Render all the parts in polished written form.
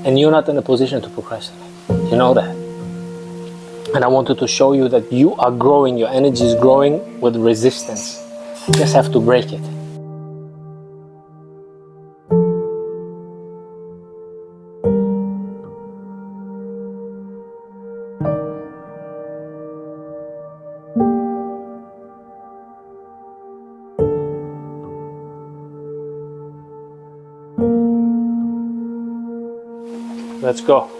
and you're not in a position to procrastinate. You know that. And I wanted to show you that you are growing, your energy is growing with resistance. You just have to break it. Let's go.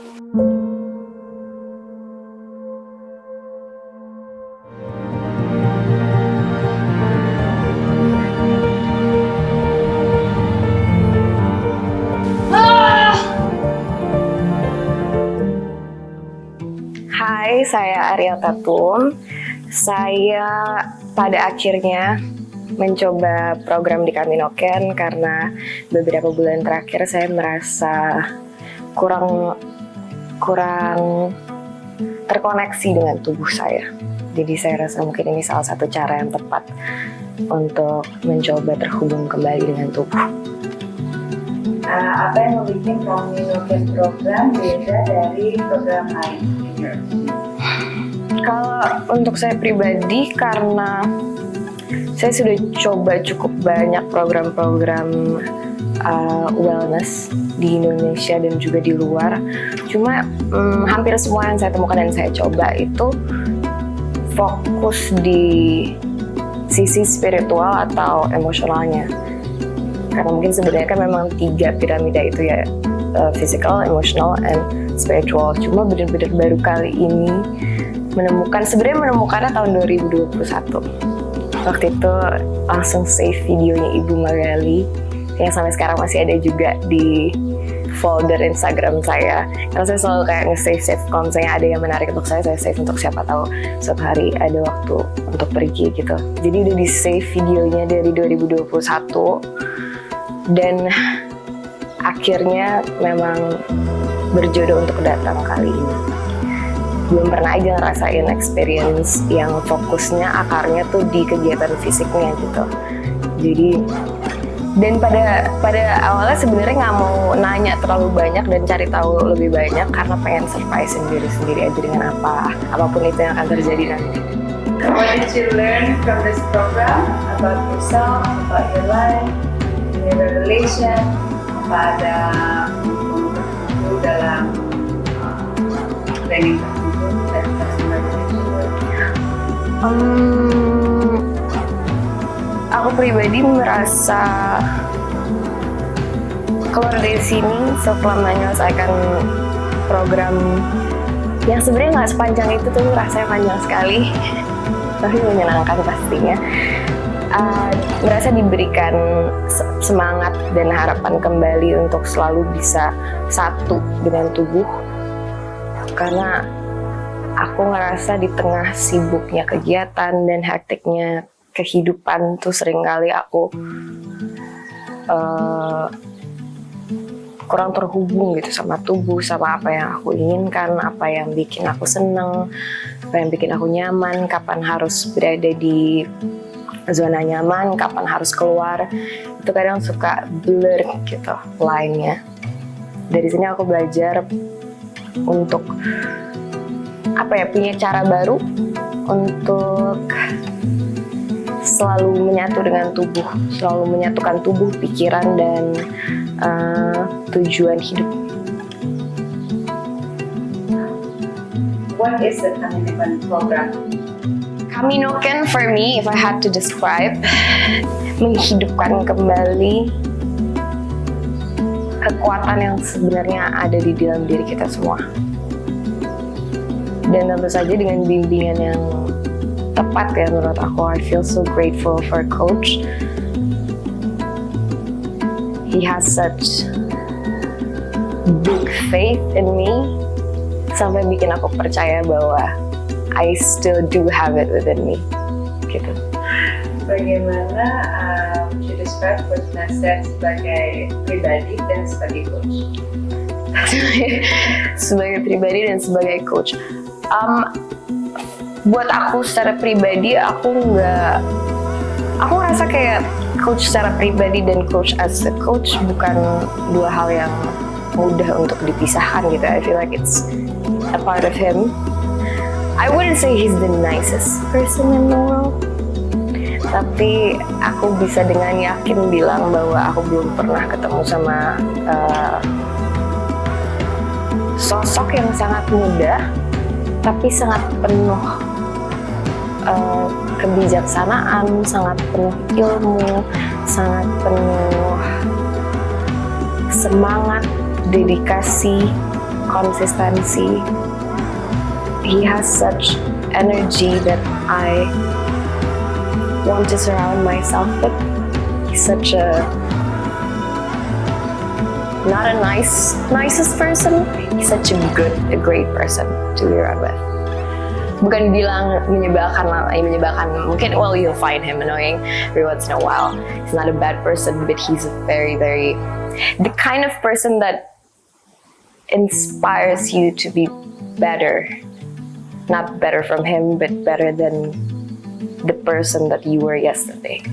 Hai, saya Ariel Tatum. Saya pada akhirnya mencoba program di Kaminoken karena beberapa bulan terakhir saya merasa kurang terkoneksi dengan tubuh saya. Jadi saya rasa mungkin ini salah satu cara yang tepat untuk mencoba terhubung kembali dengan tubuh. Apa yang membuat Kaminoken program beda dari program lain? Kalau untuk saya pribadi, karena saya sudah coba cukup banyak program-program wellness di Indonesia dan juga di luar. Cuma hampir semua yang saya temukan dan saya coba itu fokus di sisi spiritual atau emosionalnya. Karena mungkin sebenarnya kan memang 3 piramida itu ya, physical, emotional, and spiritual. Cuma benar-benar baru kali ini menemukannya tahun 2021. Waktu itu langsung save videonya Ibu Magali yang sampai sekarang masih ada juga di folder Instagram saya. Karena saya selalu kayak nge-save kalau misalnya ada yang menarik untuk saya save untuk siapa tahu suatu hari ada waktu untuk pergi gitu. Jadi udah di-save videonya dari 2021 dan akhirnya memang berjodoh untuk datang kali ini. Belum pernah aja ngerasain experience yang fokusnya akarnya tuh di kegiatan fisiknya gitu. Jadi dan pada awalnya sebenarnya nggak mau nanya terlalu banyak dan cari tahu lebih banyak karena pengen surprisein diri sendiri aja dengan apapun itu yang akan terjadi nanti. What did you learn from this program about yourself, about your life, your relation? Apa ada itu dalam training tertentu dan customer relationship? Aku pribadi merasa keluar dari sini setelah menyelesaikan program yang sebenarnya nggak sepanjang itu tuh, rasanya panjang sekali tapi menyenangkan pastinya. Merasa diberikan semangat dan harapan kembali untuk selalu bisa satu dengan tubuh, karena aku ngerasa di tengah sibuknya kegiatan dan hektiknya kehidupan tuh seringkali aku kurang terhubung gitu sama tubuh, sama apa yang aku inginkan, apa yang bikin aku seneng, apa yang bikin aku nyaman, kapan harus berada di zona nyaman, kapan harus keluar. Itu kadang suka blur gitu line-nya. Dari sini aku belajar untuk punya cara baru untuk selalu menyatu dengan tubuh, selalu menyatukan tubuh, pikiran, dan tujuan hidup. What is the Kaminoken program? Kaminoken for me, if I had to describe, menghidupkan kembali kekuatan yang sebenarnya ada di dalam diri kita semua. Dan tentu saja dengan bimbingan yang tepat ya menurut aku. I feel so grateful for Coach. He has such big faith in me sampai bikin aku percaya bahwa I still do have it within me. Gitu. Bagaimana would you describe Coach Nasser sebagai pribadi dan sebagai coach? Sebagai pribadi dan sebagai coach. Buat aku secara pribadi, aku ngerasa kayak coach secara pribadi dan coach as a coach bukan dua hal yang mudah untuk dipisahkan gitu. I feel like it's a part of him. I wouldn't say he's the nicest person in the world, tapi aku bisa dengan yakin bilang bahwa aku belum pernah ketemu sama sosok yang sangat muda tapi sangat penuh kebijaksanaan, sangat penuh ilmu, sangat penuh semangat, dedikasi, konsistensi. He has such energy that I want to surround myself with. He's such a not a nicest person. He's such a great person to be around with. Bukan bilang menyebalkan, mungkin well you'll find him annoying every once in a while. He's not a bad person, but he's a very the kind of person that inspires you to be better. Not better from him, but better than the person that you were yesterday.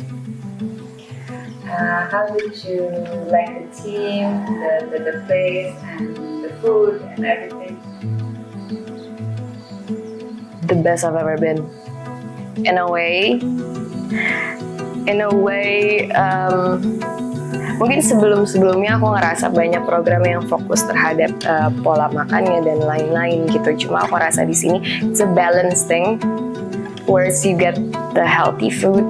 How did you like the team, the place, and the food and everything? The best I've ever been. In a way, mungkin sebelumnya aku ngerasa banyak program yang fokus terhadap pola makannya dan lain-lain gitu. Cuma aku rasa di sini it's a balance thing, where you get the healthy food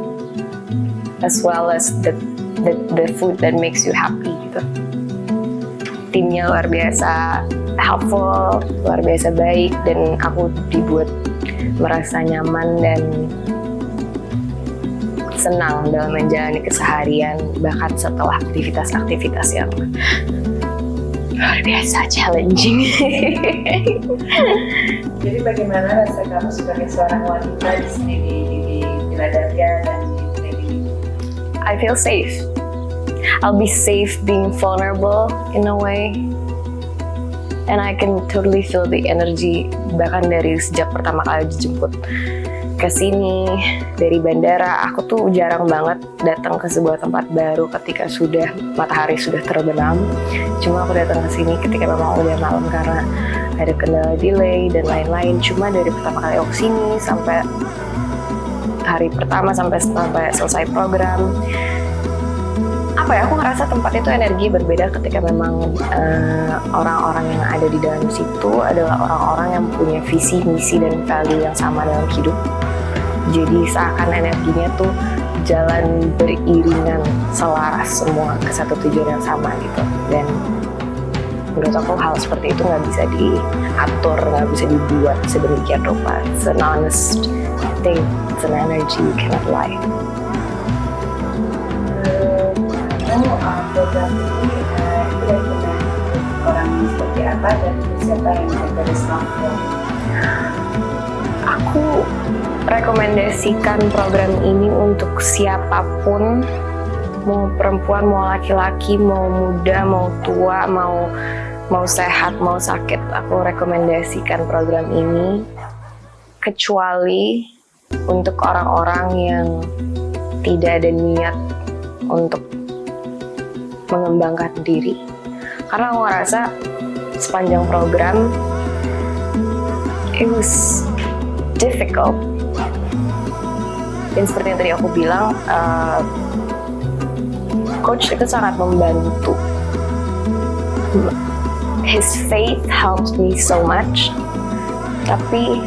as well as the food that makes you happy gitu. Timnya luar biasa helpful, luar biasa baik, dan aku dibuat merasa nyaman dan senang dalam menjalani keseharian, bahkan setelah aktivitas-aktivitas yang luar biasa challenging. Jadi bagaimana rasa kamu sebagai seorang wanita di sini di Philadelphia dan di I feel safe. I'll be safe being vulnerable in a way. And I can totally feel the energy, bahkan dari sejak pertama kali dijemput ke sini dari bandara. Aku tuh jarang banget datang ke sebuah tempat baru ketika matahari sudah terbenam. Cuma aku datang ke sini ketika memang udah malam karena ada kendala delay dan lain-lain. Cuma dari pertama kali aku sini sampai hari pertama sampai selesai program, aku ngerasa tempat itu energi berbeda ketika memang orang-orang yang ada di dalam situ adalah orang-orang yang punya visi, misi, dan value yang sama dalam hidup. Jadi seakan energinya tuh jalan beriringan, selaras semua ke satu tujuan yang sama gitu. Dan menurut aku hal seperti itu nggak bisa diatur, nggak bisa dibuat sedemikian rupa. It's an honest thing, it's an energy you cannot lie. Program ini itu rekomendasi orang yang seperti apa dan siapa yang menjadi sampel? Aku rekomendasikan program ini untuk siapapun, mau perempuan, mau laki-laki, mau muda, mau tua, mau sehat, mau sakit. Aku rekomendasikan program ini, kecuali untuk orang-orang yang tidak ada niat untuk mengembangkan diri. Karena aku ngerasa sepanjang program it was difficult. Dan seperti yang tadi aku bilang, coach itu sangat membantu. His faith helped me so much. Tapi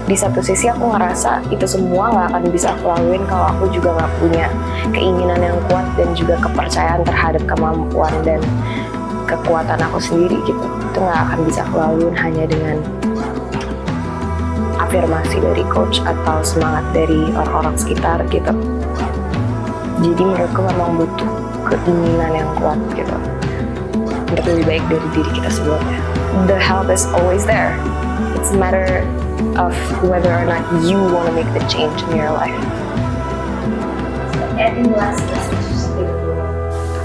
di satu sisi aku ngerasa itu semua nggak akan bisa aku lakuin kalau aku juga nggak punya keinginan yang kuat dan juga kepercayaan terhadap kemampuan dan kekuatan aku sendiri gitu. Itu nggak akan bisa aku lakuin hanya dengan afirmasi dari coach atau semangat dari orang-orang sekitar gitu. Jadi menurutku memang butuh keinginan yang kuat gitu untuk lebih baik dari diri kita sebelumnya. The help is always there. It's a matter of whether or not you want to make the change in your life. Any last message to the world?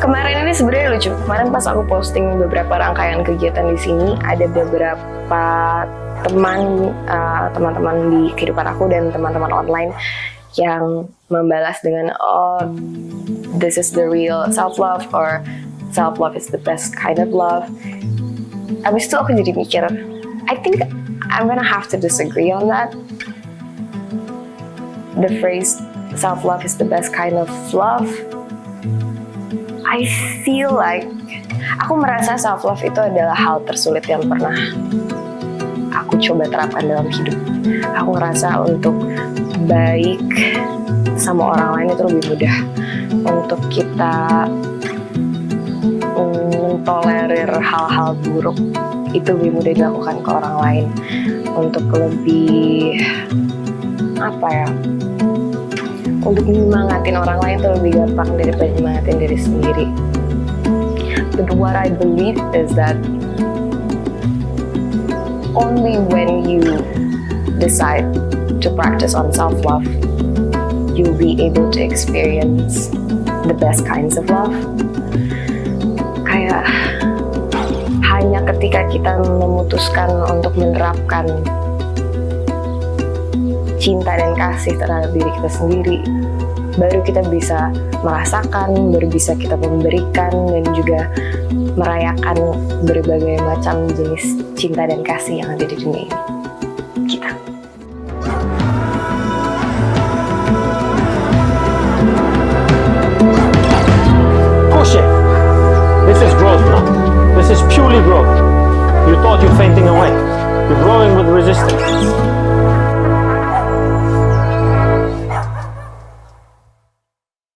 Kemarin ini sebenarnya lucu. Kemarin pas aku posting beberapa rangkaian kegiatan di sini, ada beberapa teman-teman di kehidupan aku dan teman-teman online yang membalas dengan, oh, this is the real self-love, or self love is the best kind of love. Abis itu aku jadi mikir, I think I'm gonna have to disagree on that. The phrase self love is the best kind of love. I feel like aku merasa self love itu adalah hal tersulit yang pernah aku coba terapkan dalam hidup. Aku ngerasa untuk baik sama orang lain itu lebih mudah. Untuk kita mentolerir hal-hal buruk itu lebih mudah dilakukan ke orang lain. Untuk lebih untuk menyemangatin orang lain itu lebih gampang daripada menyemangatin diri sendiri. But what I believe is that only when you decide to practice on self-love, you'll be able to experience the best kinds of love. Kayak hanya ketika kita memutuskan untuk menerapkan cinta dan kasih terhadap diri kita sendiri, baru kita bisa merasakan, baru bisa kita memberikan dan juga merayakan berbagai macam jenis cinta dan kasih yang ada di dunia ini. Gitu. Push it. This is growth now. This is purely growth. You thought you're fainting away. You're growing with resistance.